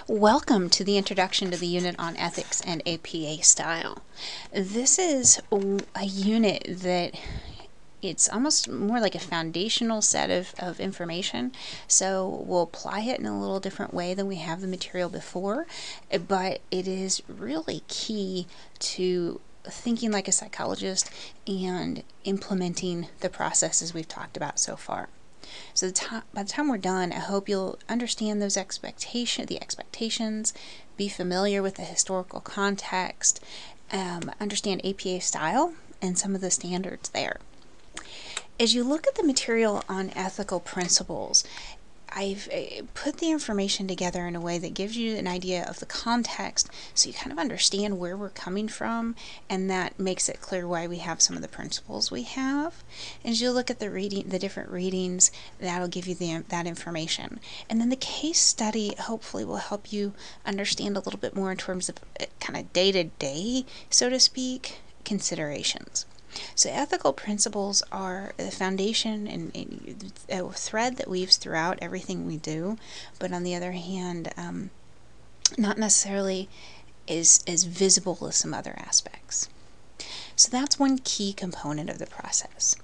Welcome to the introduction to the unit on ethics and APA style. This is a unit that it's almost more like a foundational set of information, so we'll apply it in a little different way than we have the material before, but it is really key to thinking like a psychologist and implementing the processes we've talked about so far. So by the time we're done, I hope you'll understand the expectations, be familiar with the historical context, understand APA style and some of the standards there. As you look at the material on ethical principles, I've put the information together in a way that gives you an idea of the context so you kind of understand where we're coming from, and that makes it clear why we have some of the principles we have. As you look at the different readings, that'll give you that information. And then the case study hopefully will help you understand a little bit more in terms of kind of day-to-day, so to speak, considerations. So ethical principles are the foundation and a thread that weaves throughout everything we do, but on the other hand, not necessarily as visible as some other aspects. So that's one key component of the process.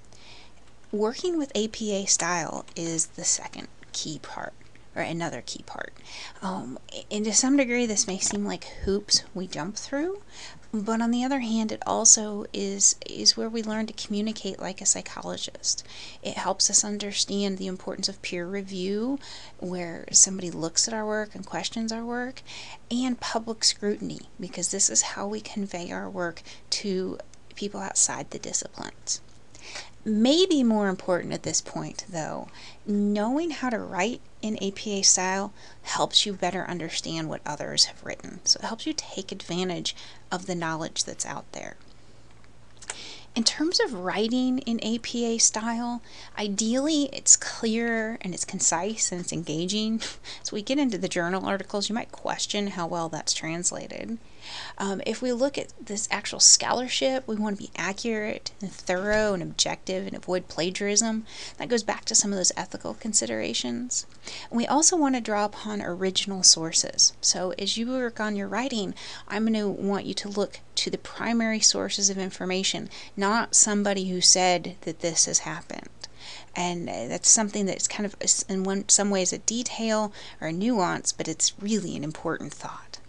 Working with APA style is the second key part, or another key part. And to some degree this may seem like hoops we jump through, but on the other hand it also is where we learn to communicate like a psychologist. It helps us understand the importance of peer review, where somebody looks at our work and questions our work, and public scrutiny, because this is how we convey our work to people outside the disciplines. Maybe more important at this point, though, knowing how to write in APA style helps you better understand what others have written. So it helps you take advantage of the knowledge that's out there. In terms of writing in APA style, ideally it's clear and it's concise and it's engaging. So we get into the journal articles, you might question how well that's translated. If we look at this actual scholarship, we want to be accurate and thorough and objective and avoid plagiarism. That goes back to some of those ethical considerations. And we also want to draw upon original sources. So as you work on your writing, I'm going to want you to look to the primary sources of information, not somebody who said that this has happened. And that's something that's kind of in some ways a detail or a nuance, but it's really an important thought.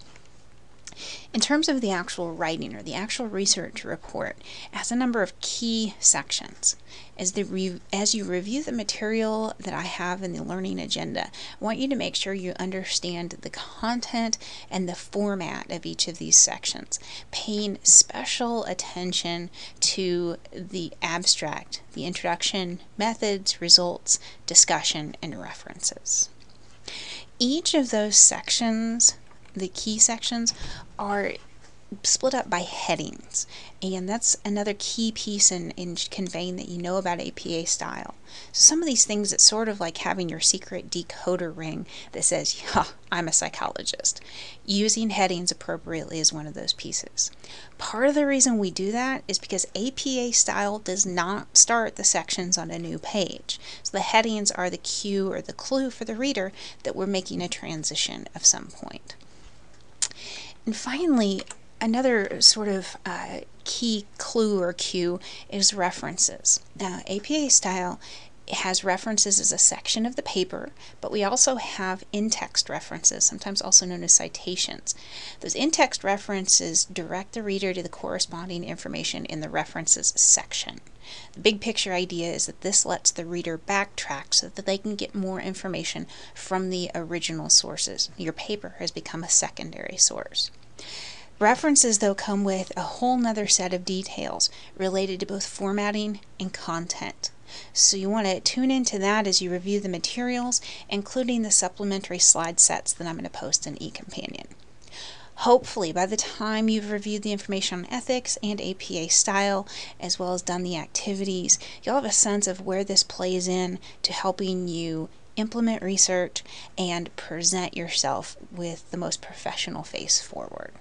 In terms of the actual writing or the actual research report, it has a number of key sections. As you review the material that I have in the learning agenda, I want you to make sure you understand the content and the format of each of these sections, paying special attention to the abstract, the introduction, methods, results, discussion, and references. Each of those sections, the key sections, are split up by headings, and that's another key piece in conveying that you know about APA style. So some of these things, it's sort of like having your secret decoder ring that says, yeah, I'm a psychologist. Using headings appropriately is one of those pieces. Part of the reason we do that is because APA style does not start the sections on a new page. So the headings are the cue or the clue for the reader that we're making a transition of some point. And finally, another sort of key clue or cue is references. Now, APA style has references as a section of the paper, but we also have in-text references, sometimes also known as citations. Those in-text references direct the reader to the corresponding information in the references section. The big picture idea is that this lets the reader backtrack so that they can get more information from the original sources. Your paper has become a secondary source. References, though, come with a whole nother set of details related to both formatting and content. So you want to tune into that as you review the materials, including the supplementary slide sets that I'm going to post in eCompanion. Hopefully, by the time you've reviewed the information on ethics and APA style, as well as done the activities, you'll have a sense of where this plays in to helping you implement research and present yourself with the most professional face forward.